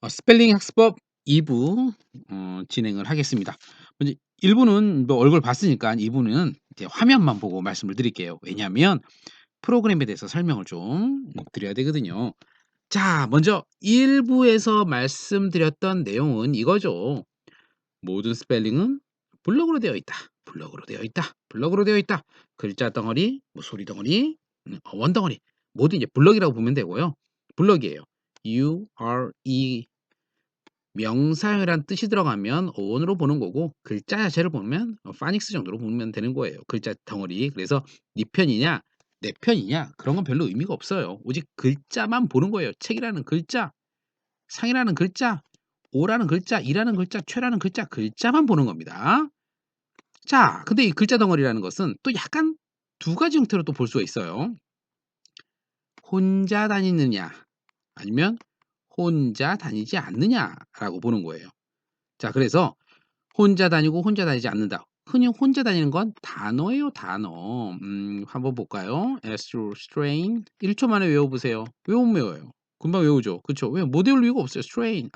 스펠링 학습법 2부 진행을 하겠습니다. 먼저 1부는 뭐 얼굴 봤으니까 2부는 이제 화면만 보고 말씀을 드릴게요. 왜냐하면 프로그램에 대해서 설명을 좀 드려야 되거든요. 자, 먼저 1부에서 말씀드렸던 내용은 이거죠. 모든 스펠링은 블록으로 되어 있다. 블록으로 되어 있다. 블록으로 되어 있다. 글자 덩어리, 뭐 소리 덩어리, 어원 덩어리 모두 이제 블록이라고 보면 되고요. 블록이에요. U, R, E 명사형이란 뜻이 들어가면 어원으로 보는 거고 글자 자체를 보면 파닉스 정도로 보면 되는 거예요. 글자 덩어리. 그래서 네 편이냐 내 편이냐 그런 건 별로 의미가 없어요. 오직 글자만 보는 거예요. 책이라는 글자, 상이라는 글자, 오라는 글자, 이라는 글자, 최라는 글자, 글자만 보는 겁니다. 자, 근데 이 글자 덩어리라는 것은 또 약간 두 가지 형태로 또 볼 수가 있어요. 혼자 다니느냐 아니면 혼자 다니지 않느냐라고 보는 거예요. 자, 그래서 혼자 다니고 혼자 다니지 않는다. 흔히 혼자 다니는 건 단어예요, 단어. 한번 볼까요? strain. 1초 만에 외워보세요. 왜 못 외워요? 금방 외우죠. 그쵸? 왜 못 외울 이유가 없어요. strain.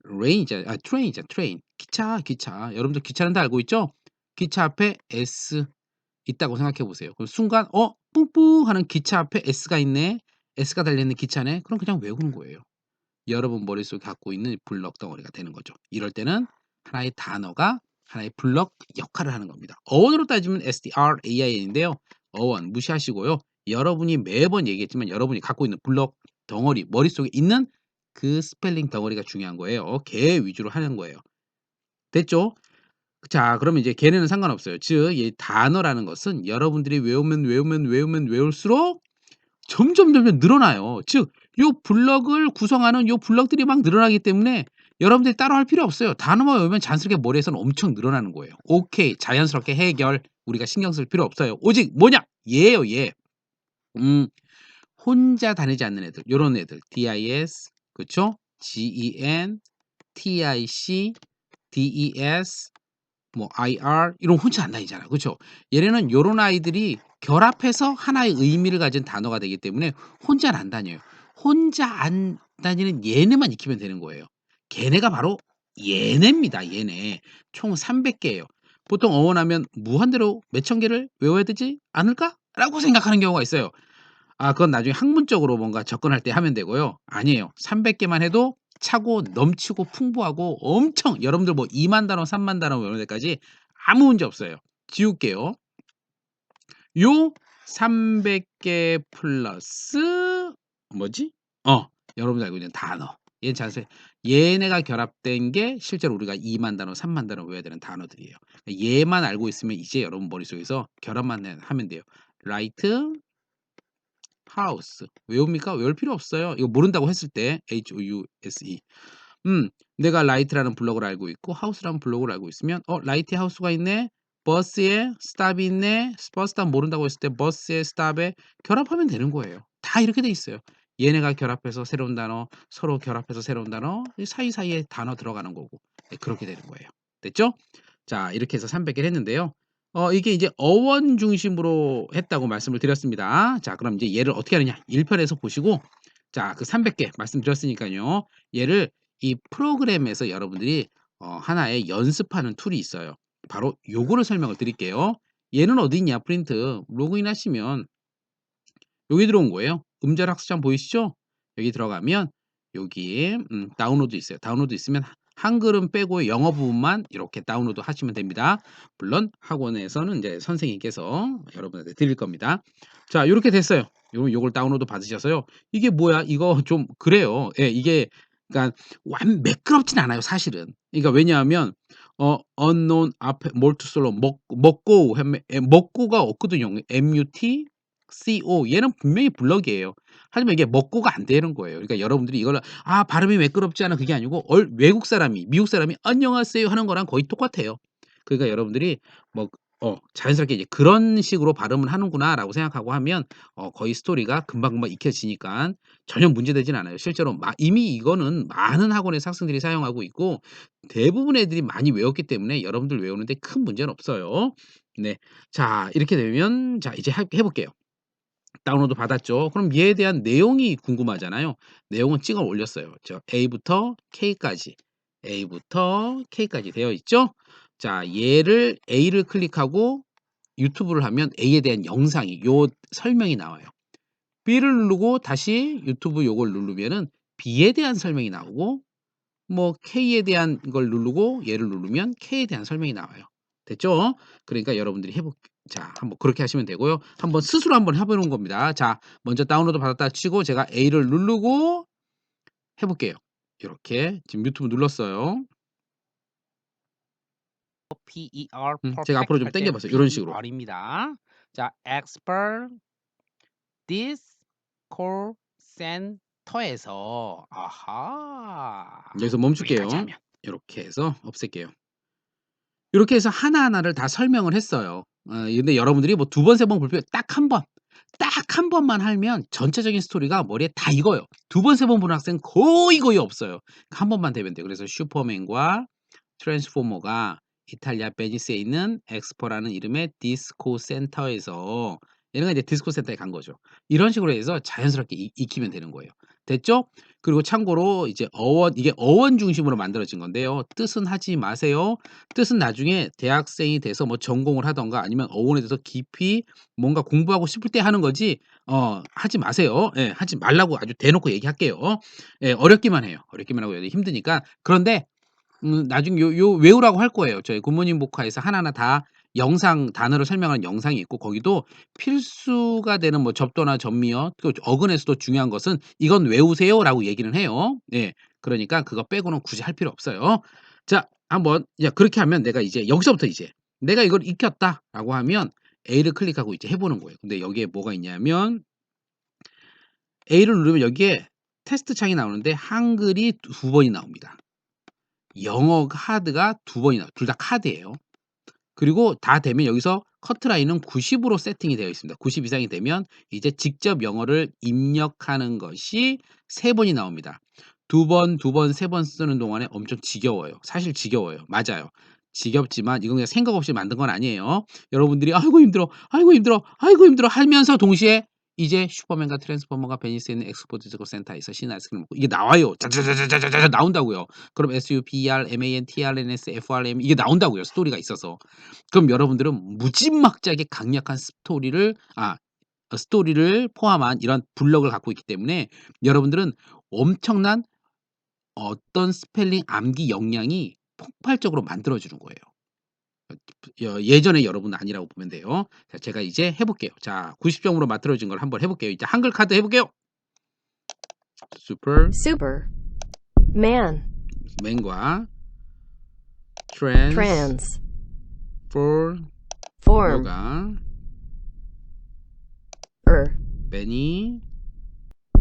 rain이자, train이자, train. 기차, 기차. 여러분들 기차는 다 알고 있죠? 기차 앞에 S 있다고 생각해 보세요. 그럼 순간, 뿡뿡 하는 기차 앞에 S가 있네. S가 달려있는 기차네. 그럼 그냥 외우는 거예요. 여러분 머릿속에 갖고 있는 블럭 덩어리가 되는 거죠. 이럴 때는 하나의 단어가 하나의 블럭 역할을 하는 겁니다. 어원으로 따지면 STRAIN인데요. 어원 무시하시고요. 여러분이 매번 얘기했지만 여러분이 갖고 있는 블럭 덩어리 머릿속에 있는 그 스펠링 덩어리가 중요한 거예요. 걔 위주로 하는 거예요. 됐죠? 자, 그러면 이제 걔네는 상관없어요. 즉, 이 단어라는 것은 여러분들이 외우면 외울수록 점점 늘어나요. 즉 요 블럭을 구성하는 요 블럭들이 막 늘어나기 때문에 여러분들이 따로 할 필요 없어요. 단어만 외우면 자연스럽게 머리에서는 엄청 늘어나는 거예요. 오케이. 자연스럽게 해결. 우리가 신경 쓸 필요 없어요. 오직 뭐냐? 얘예요, 얘. 음, 혼자 다니지 않는 애들. 요런 애들. DIS, 그쵸? GEN, TIC, DES, 뭐 IR 이런 혼자 안 다니잖아요. 그쵸? 얘네는 요런 아이들이 결합해서 하나의 의미를 가진 단어가 되기 때문에 혼자는 안 다녀요. 혼자 안 다니는 얘네만 익히면 되는 거예요. 걔네가 바로 얘네입니다. 얘네. 총 300개예요. 보통 어원하면 무한대로 몇천 개를 외워야 되지 않을까라고 생각하는 경우가 있어요. 그건 나중에 학문적으로 뭔가 접근할 때 하면 되고요. 아니에요. 300개만 해도 차고 넘치고 풍부하고 엄청 여러분들 뭐 2만 단어, 3만 단어 외우는 데까지 아무 문제 없어요. 지울게요. 요 300개 플러스 뭐지? 여러분들 알고 있는 단어. 얘 자세 얘네가 결합된 게 실제로 우리가 2만 단어, 3만 단어 외워야 되는 단어들이에요. 얘만 알고 있으면 이제 여러분 머릿속에서 결합만 하면 돼요. 라이트 하우스 외웁니까? 외울 필요 없어요. 이거 모른다고 했을 때 HOUSE. 내가 라이트라는 블록을 알고 있고 하우스라는 블록을 알고 있으면 라이트 하우스가 있네. 버스에 스탑이 있네. 버스 스탑 모른다고 했을 때 버스에 스탑에 결합하면 되는 거예요. 다 이렇게 돼 있어요. 얘네가 결합해서 새로운 단어, 서로 결합해서 새로운 단어, 이 사이사이에 단어 들어가는 거고. 네, 그렇게 되는 거예요. 됐죠? 자, 이렇게 해서 300개를 했는데요. 이게 이제 어원 중심으로 했다고 말씀을 드렸습니다. 자, 그럼 이제 얘를 어떻게 하느냐? 1편에서 보시고 자, 그 300개 말씀드렸으니까요. 얘를 이 프로그램에서 여러분들이 하나의 연습하는 툴이 있어요. 바로 요거를 설명을 드릴게요. 얘는 어디 있냐? 프린트. 로그인 하시면 여기 들어온 거예요. 음절 학습장 보이시죠? 여기 들어가면 여기에 다운로드 있어요. 다운로드 있으면 한글은 빼고 영어 부분만 이렇게 다운로드 하시면 됩니다. 물론 학원에서는 이제 선생님께서 여러분한테 드릴 겁니다. 자, 이렇게 됐어요. 요걸 다운로드 받으셔서요. 이게 뭐야? 이거 좀 그래요. 예, 이게 그러니까 완 매끄럽진 않아요, 사실은. 그러니까 왜냐하면 unknown 앞에 몰투솔로 먹고 먹고가 없거든요. MUT CO 얘는 분명히 블럭이에요. 하지만 이게 먹고가 안 되는 거예요. 그러니까 여러분들이 이걸 발음이 매끄럽지 않아 그게 아니고 외국 사람이 미국 사람이 "안녕하세요." 하는 거랑 거의 똑같아요. 그러니까 여러분들이 뭐 자연스럽게 이제 '그런 식으로 발음을 하는구나.'라고 생각하고 하면 거의 스토리가 금방금방 익혀지니깐 전혀 문제되진 않아요. 실제로 이미 이거는 많은 학원에서 학생들이 사용하고 있고 대부분 애들이 많이 외웠기 때문에 여러분들 외우는 데 큰 문제는 없어요. 네. 자, 이렇게 되면 자 이제 해 볼게요. 다운로드 받았죠. 그럼 얘에 대한 내용이 궁금하잖아요. 내용은 찍어 올렸어요. A부터 K까지 되어 있죠. 자, 얘를 A를 클릭하고 유튜브를 하면 A에 대한 영상이 요 설명이 나와요. B를 누르고 다시 유튜브 요걸 누르면은 B에 대한 설명이 나오고 뭐 K에 대한 걸 누르고 얘를 누르면 K에 대한 설명이 나와요. 됐죠? 그러니까 여러분들이 자, 한번 그렇게 하시면 되고요. 한번 스스로 한번 해보는 겁니다. 자, 먼저 다운로드 받았다 치고 제가 A를 누르고 해볼게요. 이렇게 지금 유튜브 눌렀어요. PER 제가 앞으로 perfect 좀 할 때 당겨봤어요. 이런 식으로. PER입니다. 자, expert this call center에서 아하 여기서 멈출게요. 여기까지 하면 이렇게 해서 없앨게요. 이렇게 해서 하나하나를 다 설명을 했어요. 근데 여러분들이 뭐 2번, 3번 볼 필요 딱 한 번, 딱 한 번만 하면 전체적인 스토리가 머리에 다 익어요. 2번, 3번 보는 학생 거의 없어요. 한 번만 되면 돼요. 그래서 슈퍼맨과 트랜스포머가 이탈리아 베니스에 있는 엑스포라는 이름의 디스코 센터에서 얘네가 이제 디스코 센터에 간 거죠. 이런 식으로 해서 자연스럽게 익히면 되는 거예요. 됐죠? 그리고 참고로 이제 이게 어원 중심으로 만들어진 건데요. 뜻은 하지 마세요. 뜻은 나중에 대학생이 돼서 뭐 전공을 하던가 아니면 어원에 대해서 깊이 뭔가 공부하고 싶을 때 하는 거지 하지 마세요. 예, 하지 말라고 아주 대놓고 얘기할게요. 예, 어렵기만 해요. 어렵기만 하고 힘드니까. 그런데 나중에 요 외우라고 할 거예요. 저희 굿모닝 복화에서 하나하나 다 영상 단어를 설명하는 영상이 있고 거기도 필수가 되는 뭐 접도나 접미어 또 어근에서도 중요한 것은 "이건 외우세요."라고 얘기는 해요. 예. 그러니까 그거 빼고는 굳이 할 필요 없어요. 자, 한번 그렇게 하면 내가 이제 여기서부터 이제 '내가 이걸 익혔다.'라고 하면 A를 클릭하고 이제 해 보는 거예요. 근데 여기에 뭐가 있냐면 A를 누르면 여기에 테스트 창이 나오는데 한글이 2번이 나옵니다. 영어 카드가 2번이 나와요. 둘 다 카드예요. 그리고 다 되면 여기서 커트라인은 90으로 세팅이 되어 있습니다. 90 이상이 되면 이제 직접 영어를 입력하는 것이 3번이 나옵니다. 2번, 2번, 3번 쓰는 동안에 엄청 지겨워요. 사실 지겨워요. 맞아요. 지겹지만 이건 그냥 생각 없이 만든 건 아니에요. 여러분들이 "아이고 힘들어. 아이고 힘들어. 아이고 힘들어." 하면서 동시에 이제 슈퍼맨과 트랜스포머가 베니스에 있는 엑스포 디스코 센터에서 신는 아이스크림을 먹고 이게 나와요. 자자자자자자자 나온다고요. 그럼 SUPERMANTRNSFRM 이게 나온다고요. 스토리가 있어서. 그럼 여러분들은 무지막지하게 강력한 스토리를 포함한 이런 블록을 갖고 있기 때문에 여러분들은 엄청난 어떤 스펠링 암기 역량이 폭발적으로 만들어 주는 거예요. 예전의 여러분 아니라고 보면 돼요. 자, 제가 이제 해 볼게요. 자, 90점으로 만들어진 걸 한번 해 볼게요. 이제 한글 카드 해 볼게요. Super Man 맨과 Transform 트랜스포머가 베니스에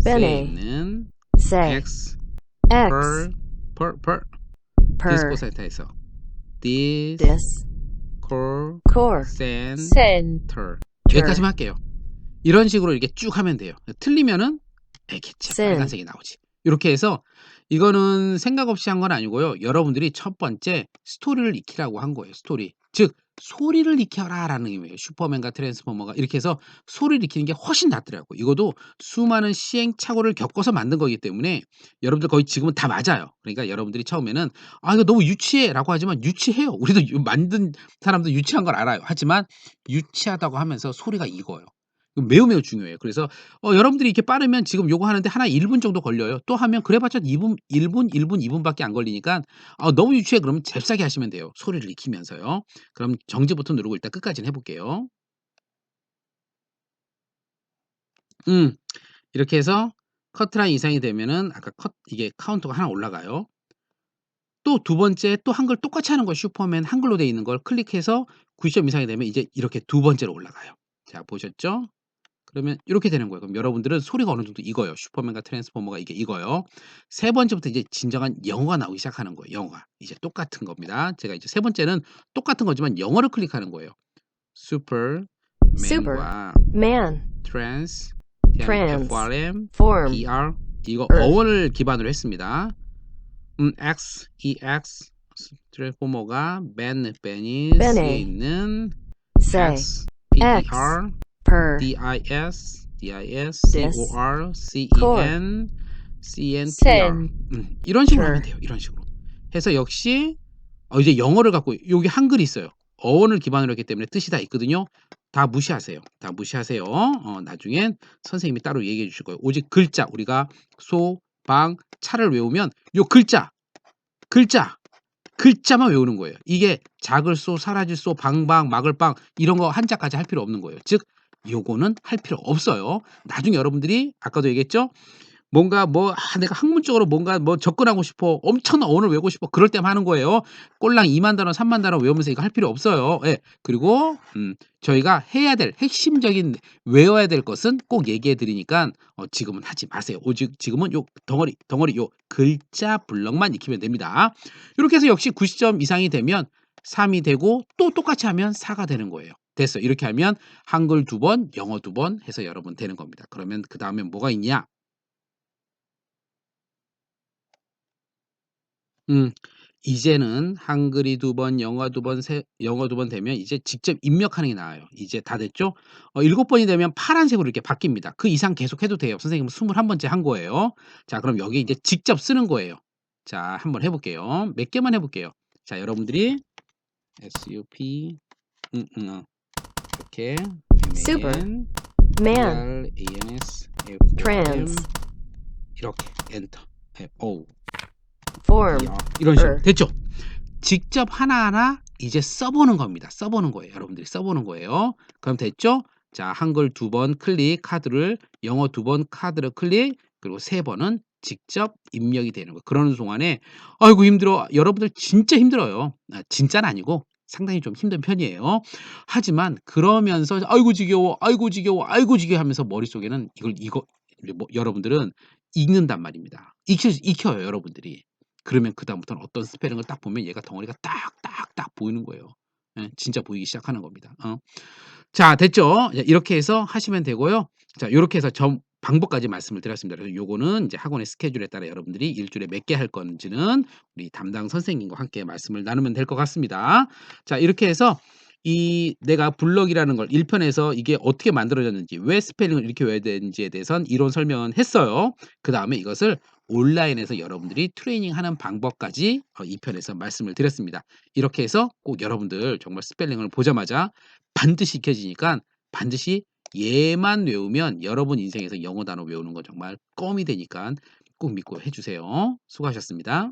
Bene 있는 Say X X 디스코 Per 센터에서 Dis Core 센터 여기까지만 할게요. 이런 식으로 이렇게 쭉 하면 돼요. 틀리면은 개체 빨간색이 나오지. 이렇게 해서 이거는 생각 없이 한 건 아니고요. 여러분들이 첫 번째 스토리를 익히라고 한 거예요. 스토리. 즉 소리를 익혀라라는 의미예요. 슈퍼맨과 트랜스포머가 이렇게 해서 소리를 익히는 게 훨씬 낫더라고요. 이것도 수많은 시행착오를 겪어서 만든 거기 때문에 여러분들 거의 지금은 다 맞아요. 그러니까 여러분들이 처음에는 "아 이거 너무 유치해."라고 하지만 유치해요. 우리도 만든 사람도 유치한 걸 알아요. 하지만 유치하다고 하면서 소리가 익어요. 매우 중요해요. 그래서 여러분들이 이렇게 빠르면 지금 요거 하는데 하나에 1분 정도 걸려요. 또 하면 그래봤자 2분 밖에 안 걸리니까 너무 유치해 그러면 잽싸게 하시면 돼요. 소리를 익히면서요. 그럼 정지 버튼 누르고 일단 끝까지는 해 볼게요. 이렇게 해서 커트라인 이상이 되면은 아까 이게 카운터가 하나 올라가요. 또 두 번째 또 한글 똑같이 하는 거예요. 슈퍼맨 한글로 돼 있는 걸 클릭해서 90점 이상이 되면 이제 이렇게 두 번째로 올라가요. 자, 보셨죠? 그러면 이렇게 되는 거예요. 그럼 여러분들은 소리가 어느 정도 익어요. 슈퍼맨과 트랜스포머가 이게 익어요. 세 번째부터 이제 진정한 영어가 나오기 시작하는 거예요. 영어가. 이제 똑같은 겁니다. 제가 이제 세 번째는 똑같은 거지만 영어를 클릭하는 거예요. 슈퍼맨과 Man FRM, ER 이거 어원을 기반으로 했습니다. 트랜스포머가 베니스에 있는 Say X, PER, Per DIS, DISCORCENCENTR 이런 식으로 하면 돼요. 이런 식으로 해서 역시 이제 영어를 갖고 여기 한글이 있어요. 어원을 기반으로 했기 때문에 뜻이 다 있거든요. 다 무시하세요. 다 무시하세요. 나중엔 선생님이 따로 얘기해 주실 거예요. 오직 글자 우리가 소, 방, 차를 외우면 요 글자만 외우는 거예요. 이게 작을 소, 사라질 소, 방방, 막을 방 이런 거 한자까지 할 필요 없는 거예요. 즉 요거는 할 필요 없어요. 나중에 여러분들이 아까도 얘기했죠? 뭔가 내가 학문적으로 뭔가 접근하고 싶어. 엄청난 어원을 외우고 싶어. 그럴 때만 하는 거예요. 꼴랑 2만 단어, 3만 단어 외우면서 이거 할 필요 없어요. 예. 그리고 저희가 해야 될 핵심적인 외워야 될 것은 꼭 얘기해 드리니까 지금은 하지 마세요. 오직 지금은 요 덩어리 요 글자 블럭만 익히면 됩니다. 이렇게 해서 역시 90점 이상이 되면 3이 되고 또 똑같이 하면 4가 되는 거예요. 됐어요. 이렇게 하면 한글 2번, 영어 2번 해서 여러분 되는 겁니다. 그러면 그다음에 뭐가 있냐? 이제는 한글이 2번, 영어 2번, 영어 2번 되면 이제 직접 입력하는 게 나아요. 이제 다 됐죠? 7번이 되면 파란색으로 이렇게 바뀝니다. 그 이상 계속 해도 돼요. 선생님은 21번째 한 거예요. 자, 그럼 여기 이제 직접 쓰는 거예요. 자, 한번 해 볼게요. 몇 개만 해 볼게요. 자, 여러분들이 SUP 이렇게 Super. MAN Man. ANS Trans. 이렇게 엔터. O Form. 이런 식으로 됐죠? 직접 하나하나 이제 써보는 겁니다. 써보는 거예요. 여러분들이 써보는 거예요. 그럼 됐죠? 자, 한글 2번 클릭 카드를, 영어 2번 카드를 클릭, 그리고 3번은 직접 입력이 되는 거예요. 그러는 동안에 아이고 힘들어. 여러분들 진짜 힘들어요. 진짜는 아니고 상당히 좀 힘든 편이에요. 하지만 그러면서 아이고 지겨워, 아이고 지겨워, 아이고 지겨워 하면서 머릿속에는 여러분들은 읽는단 말입니다. 익혀요, 여러분들이. 그러면 그다음부터는 어떤 스페링을 딱 보면 얘가 덩어리가 딱딱딱 보이는 거예요. 예, 진짜 보이기 시작하는 겁니다. 자, 됐죠? 이렇게 해서 하시면 되고요. 자, 요렇게 해서 방법까지 말씀을 드렸습니다. 그래서 요거는 이제 학원의 스케줄에 따라 여러분들이 일주일에 몇 개 할 건지는 우리 담당 선생님과 함께 말씀을 나누면 될 것 같습니다. 자, 이렇게 해서 내가 블럭이라는 걸 1편에서 이게 어떻게 만들어졌는지, 왜 스펠링을 이렇게 외워야 되는지에 대해서는 이론 설명은 했어요. 그다음에 이것을 온라인에서 여러분들이 트레이닝하는 방법까지 2편에서 말씀을 드렸습니다. 이렇게 해서 꼭 여러분들 정말 스펠링을 보자마자 반드시 익혀지니까 반드시 얘만 외우면 여러분 인생에서 영어 단어 외우는 건 정말 껌이 되니까 꼭 믿고 해주세요. 수고하셨습니다.